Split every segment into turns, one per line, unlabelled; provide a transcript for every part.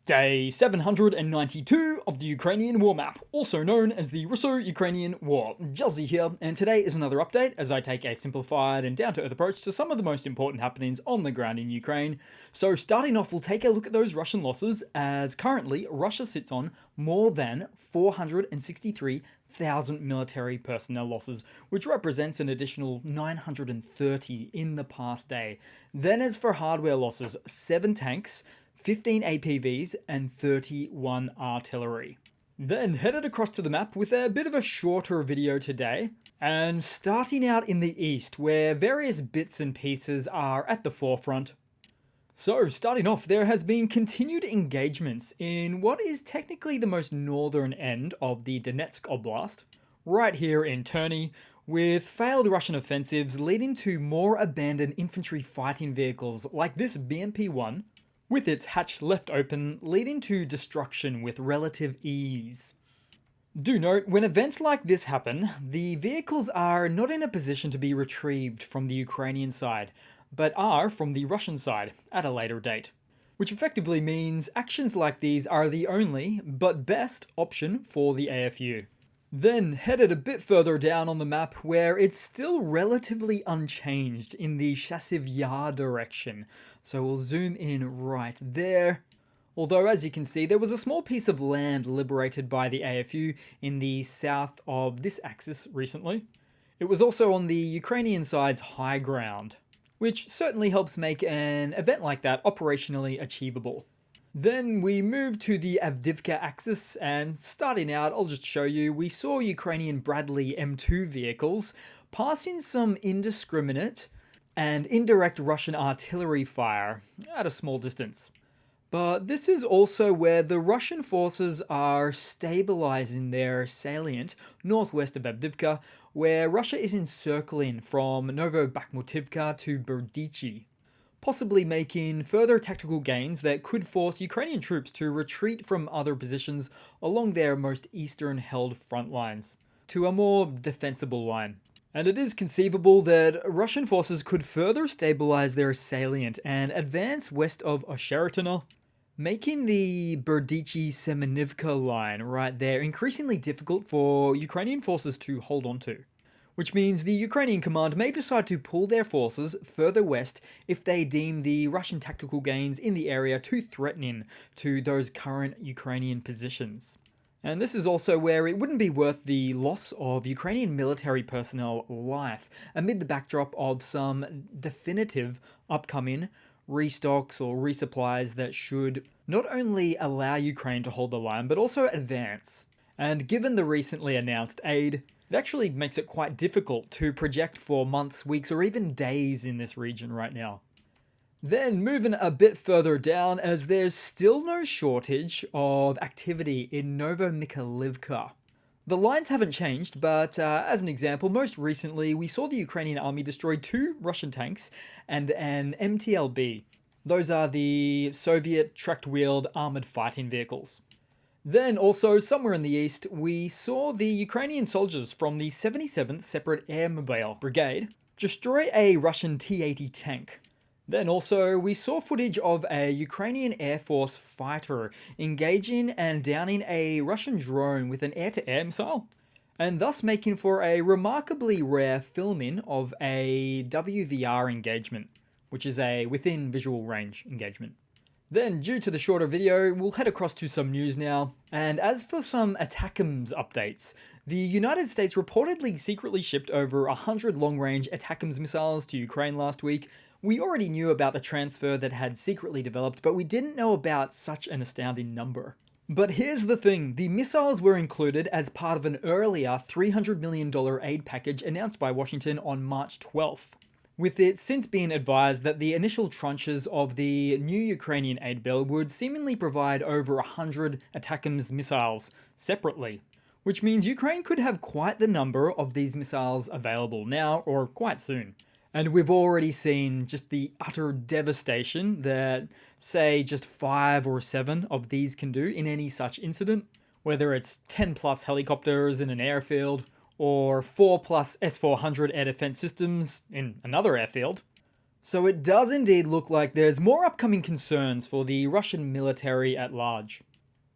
Day 792 of the Ukrainian War Map, also known as the Russo-Ukrainian War. Juzzie here, and today is another update as I take a simplified and down-to-earth approach to some of the most important happenings on the ground in Ukraine. So starting off, we'll take a look at those Russian losses, as currently Russia sits on more than 463,000 military personnel losses, which represents an additional 930 in the past day. Then as for hardware losses, 7 tanks, 15 APVs, and 31 artillery. Then headed across to the map with a bit of a shorter video today, and starting out in the east where various bits and pieces are at the forefront. So starting off, there has been continued engagements in what is technically the most northern end of the Donetsk Oblast, right here in Terny, with failed Russian offensives leading to more abandoned infantry fighting vehicles like this BMP-1, with its hatch left open, leading to destruction with relative ease. Do note, when events like this happen, the vehicles are not in a position to be retrieved from the Ukrainian side, but are from the Russian side at a later date. Which effectively means actions like these are the only, but best, option for the AFU. Then headed a bit further down on the map where it's still relatively unchanged in the Chassiv Yar direction. So we'll zoom in right there. Although as you can see, there was a small piece of land liberated by the AFU in the south of this axis recently. It was also on the Ukrainian side's high ground, which certainly helps make an event like that operationally achievable. Then we move to the Avdiivka axis, and starting out, I'll just show you, we saw Ukrainian Bradley M2 vehicles passing some indiscriminate and indirect Russian artillery fire at a small distance. But this is also where the Russian forces are stabilizing their salient northwest of Avdiivka, where Russia is encircling from Novobakhmutivka to Berdichi, possibly making further tactical gains that could force Ukrainian troops to retreat from other positions along their most eastern held front lines to a more defensible line. And it is conceivable that Russian forces could further stabilize their salient and advance west of Osheretino, making the Berdichi-Semenivka line right there increasingly difficult for Ukrainian forces to hold on to. Which means the Ukrainian command may decide to pull their forces further west if they deem the Russian tactical gains in the area too threatening to those current Ukrainian positions. And this is also where it wouldn't be worth the loss of Ukrainian military personnel life amid the backdrop of some definitive upcoming restocks or resupplies that should not only allow Ukraine to hold the line but also advance. And given the recently announced aid, it actually makes it quite difficult to project for months, weeks, or even days in this region right now. Then moving a bit further down, as there's still no shortage of activity in Novomykhailivka. The lines haven't changed, but as an example, most recently we saw the Ukrainian army destroy 2 Russian tanks and an MTLB. Those are the Soviet tracked-wheeled armored fighting vehicles. Then also, somewhere in the east, we saw the Ukrainian soldiers from the 77th Separate Airmobile Brigade destroy a Russian T-80 tank. Then also, we saw footage of a Ukrainian Air Force fighter engaging and downing a Russian drone with an air-to-air missile, and thus making for a remarkably rare filming of a WVR engagement, which is a within visual range engagement. Then, due to the shorter video, we'll head across to some news now. And as for some ATACMS updates, the United States reportedly secretly shipped over 100 long-range ATACMS missiles to Ukraine last week. We already knew about the transfer that had secretly developed, but we didn't know about such an astounding number. But here's the thing, the missiles were included as part of an earlier $300 million aid package announced by Washington on March 12th. With it since being advised that the initial tranches of the new Ukrainian aid bill would seemingly provide over 100 ATACMS missiles separately, which means Ukraine could have quite the number of these missiles available now or quite soon. And we've already seen just the utter devastation that, say, just 5 or 7 of these can do in any such incident, whether it's 10 plus helicopters in an airfield, or 4 plus S-400 air defense systems in another airfield. So it does indeed look like there's more upcoming concerns for the Russian military at large.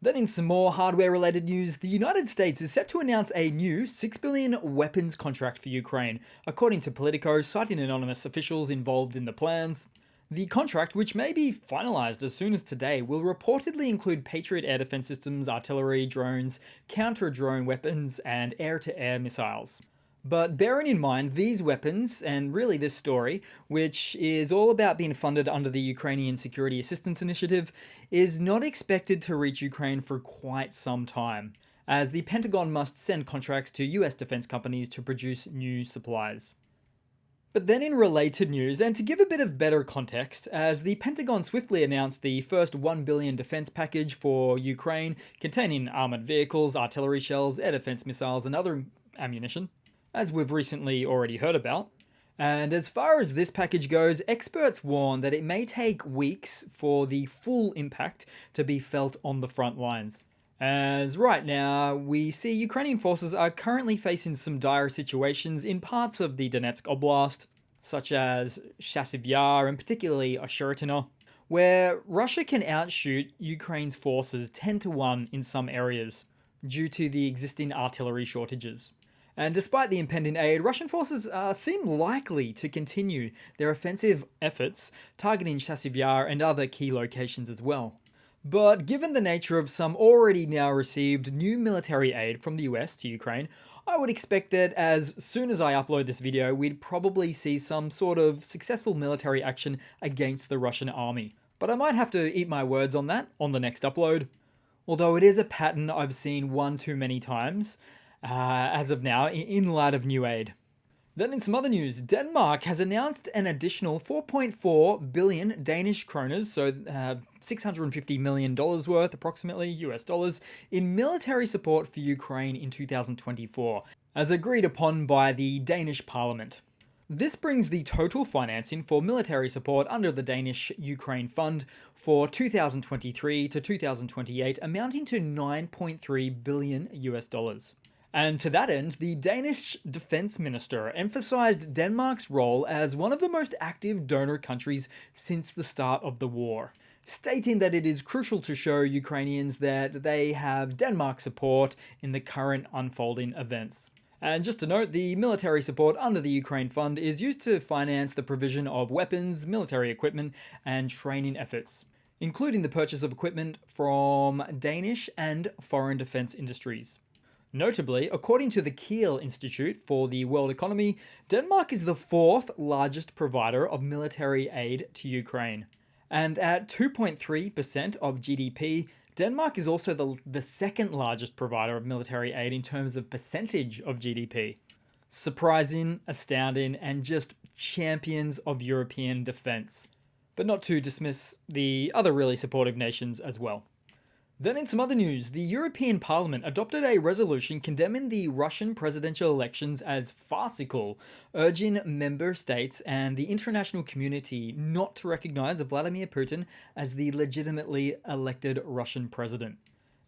Then in some more hardware-related news, the United States is set to announce a new 6 billion weapons contract for Ukraine, according to Politico, citing anonymous officials involved in the plans. The contract, which may be finalized as soon as today, will reportedly include Patriot air defense systems, artillery, drones, counter-drone weapons, and air-to-air missiles. But bearing in mind these weapons, and really this story, which is all about being funded under the Ukrainian Security Assistance Initiative, is not expected to reach Ukraine for quite some time, as the Pentagon must send contracts to US defense companies to produce new supplies. But then in related news, and to give a bit of better context, as the Pentagon swiftly announced the first 1 billion defense package for Ukraine, containing armored vehicles, artillery shells, air defense missiles, and other ammunition, as we've recently already heard about. And as far as this package goes, experts warn that it may take weeks for the full impact to be felt on the front lines. As right now, we see Ukrainian forces are currently facing some dire situations in parts of the Donetsk Oblast, such as Chasiv Yar and particularly Oshiritino, where Russia can outshoot Ukraine's forces 10 to 1 in some areas, due to the existing artillery shortages. And despite the impending aid, Russian forces seem likely to continue their offensive efforts, targeting Chasiv Yar and other key locations as well. But given the nature of some already now received new military aid from the US to Ukraine, I would expect that as soon as I upload this video, we'd probably see some sort of successful military action against the Russian army. But I might have to eat my words on that on the next upload. Although it is a pattern I've seen one too many times, as of now, in light of new aid. Then in some other news, Denmark has announced an additional 4.4 billion Danish kroners, so $650 million worth, approximately US dollars, in military support for Ukraine in 2024, as agreed upon by the Danish parliament. This brings the total financing for military support under the Danish Ukraine Fund for 2023 to 2028 amounting to 9.3 billion US dollars. And to that end, the Danish defense minister emphasized Denmark's role as one of the most active donor countries since the start of the war, stating that it is crucial to show Ukrainians that they have Denmark's support in the current unfolding events. And just to note, the military support under the Ukraine Fund is used to finance the provision of weapons, military equipment, and training efforts, including the purchase of equipment from Danish and foreign defense industries. Notably, according to the Kiel Institute for the World Economy, Denmark is the fourth largest provider of military aid to Ukraine. And at 2.3% of GDP, Denmark is also the second largest provider of military aid in terms of percentage of GDP. Surprising, astounding, and just champions of European defense. But not to dismiss the other really supportive nations as well. Then in some other news, the European Parliament adopted a resolution condemning the Russian presidential elections as farcical, urging member states and the international community not to recognize Vladimir Putin as the legitimately elected Russian president.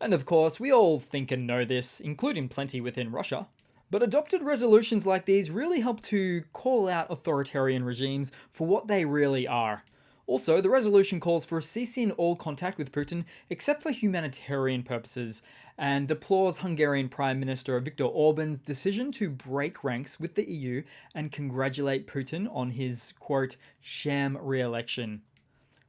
And of course, we all think and know this, including plenty within Russia. But adopted resolutions like these really help to call out authoritarian regimes for what they really are. Also, the resolution calls for ceasing all contact with Putin except for humanitarian purposes, and deplores Hungarian Prime Minister Viktor Orban's decision to break ranks with the EU and congratulate Putin on his, quote, sham re-election,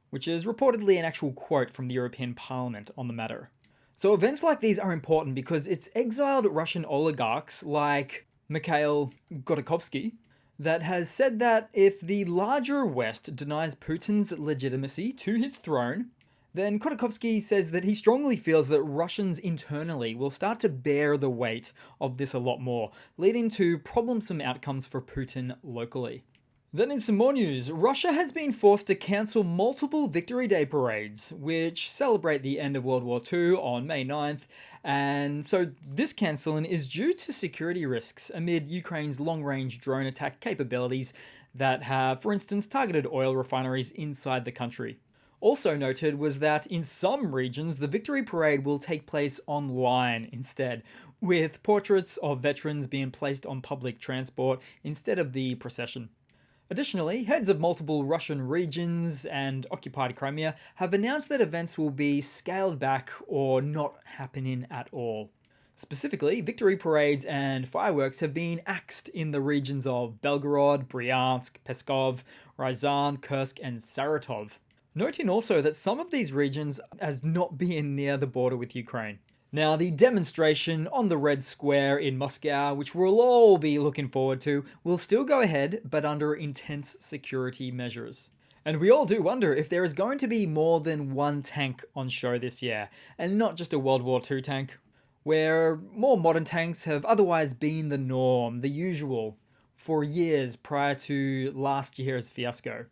which is reportedly an actual quote from the European Parliament on the matter. So events like these are important because it's exiled Russian oligarchs like Mikhail Godorkovsky that has said that if the larger West denies Putin's legitimacy to his throne, then Khodorkovsky says that he strongly feels that Russians internally will start to bear the weight of this a lot more, leading to problemsome outcomes for Putin locally. Then in some more news, Russia has been forced to cancel multiple Victory Day parades, which celebrate the end of World War II on May 9th, and so this cancelling is due to security risks amid Ukraine's long-range drone attack capabilities that have, for instance, targeted oil refineries inside the country. Also noted was that in some regions, the Victory Parade will take place online instead, with portraits of veterans being placed on public transport instead of the procession. Additionally, heads of multiple Russian regions and occupied Crimea have announced that events will be scaled back or not happening at all. Specifically, victory parades and fireworks have been axed in the regions of Belgorod, Bryansk, Peskov, Ryazan, Kursk, and Saratov. Noting also that some of these regions as not being near the border with Ukraine. Now, the demonstration on the Red Square in Moscow, which we'll all be looking forward to, will still go ahead, but under intense security measures. And we all do wonder if there is going to be more than one tank on show this year, and not just a World War II tank, where more modern tanks have otherwise been the norm, the usual, for years prior to last year's fiasco.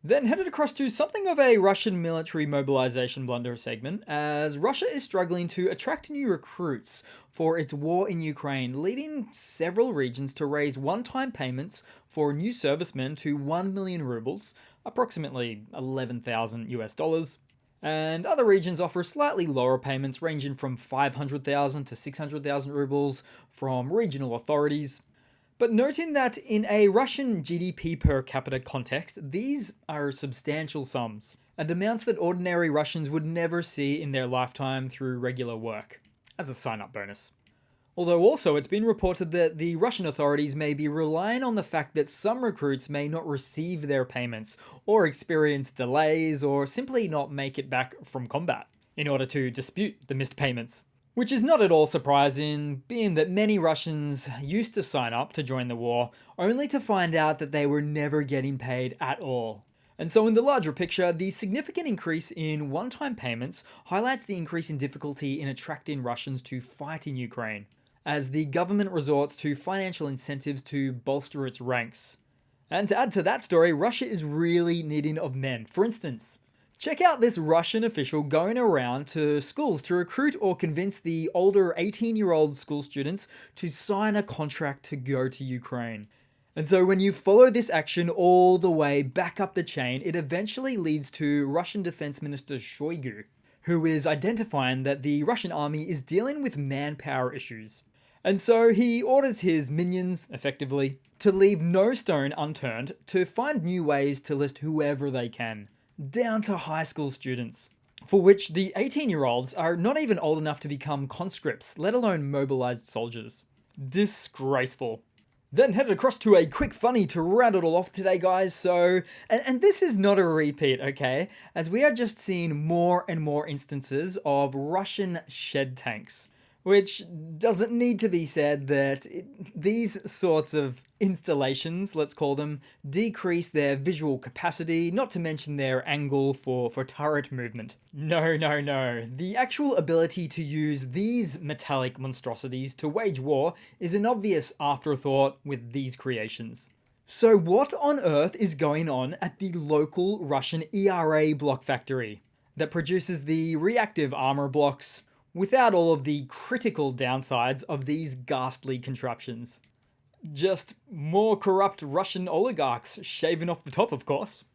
Then headed across to something of a Russian military mobilization blunder segment, as Russia is struggling to attract new recruits for its war in Ukraine, leading several regions to raise one-time payments for new servicemen to 1 million rubles, approximately 11,000 US dollars. And other regions offer slightly lower payments ranging from 500,000 to 600,000 rubles from regional authorities. But noting that in a Russian GDP per capita context, these are substantial sums, and amounts that ordinary Russians would never see in their lifetime through regular work, as a sign-up bonus. Although also it's been reported that the Russian authorities may be relying on the fact that some recruits may not receive their payments, or experience delays, or simply not make it back from combat, in order to dispute the missed payments. Which is not at all surprising, being that many Russians used to sign up to join the war, only to find out that they were never getting paid at all. And so in the larger picture, the significant increase in one-time payments highlights the increase in difficulty in attracting Russians to fight in Ukraine, as the government resorts to financial incentives to bolster its ranks. And to add to that story, Russia is really needing of men. For instance, check out this Russian official going around to schools to recruit or convince the older 18-year-old school students to sign a contract to go to Ukraine. And so when you follow this action all the way back up the chain, it eventually leads to Russian Defense Minister Shoigu, who is identifying that the Russian army is dealing with manpower issues. And so he orders his minions, effectively, to leave no stone unturned to find new ways to list whoever they can, down to high school students, for which the 18-year-olds are not even old enough to become conscripts, let alone mobilized soldiers. Disgraceful. Then headed across to a quick funny to round it all off today, guys. So, and this is not a repeat, okay? As we are just seeing more and more instances of Russian shed tanks. Which doesn't need to be said that these sorts of installations, let's call them, decrease their visual capacity, not to mention their angle for turret movement. No. The actual ability to use these metallic monstrosities to wage war is an obvious afterthought with these creations. So what on earth is going on at the local Russian ERA block factory that produces the reactive armor blocks, without all of the critical downsides of these ghastly contraptions? Just more corrupt Russian oligarchs shaving off the top, of course.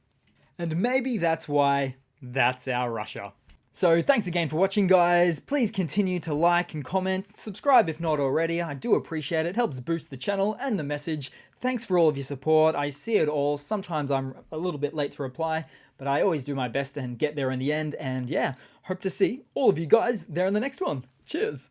And maybe that's why that's our Russia. So thanks again for watching, guys. Please continue to like and comment, subscribe if not already. I do appreciate it. It helps boost the channel and the message. Thanks for all of your support. I see it all. Sometimes I'm a little bit late to reply, but I always do my best and get there in the end. And yeah, hope to see all of you guys there in the next one. Cheers.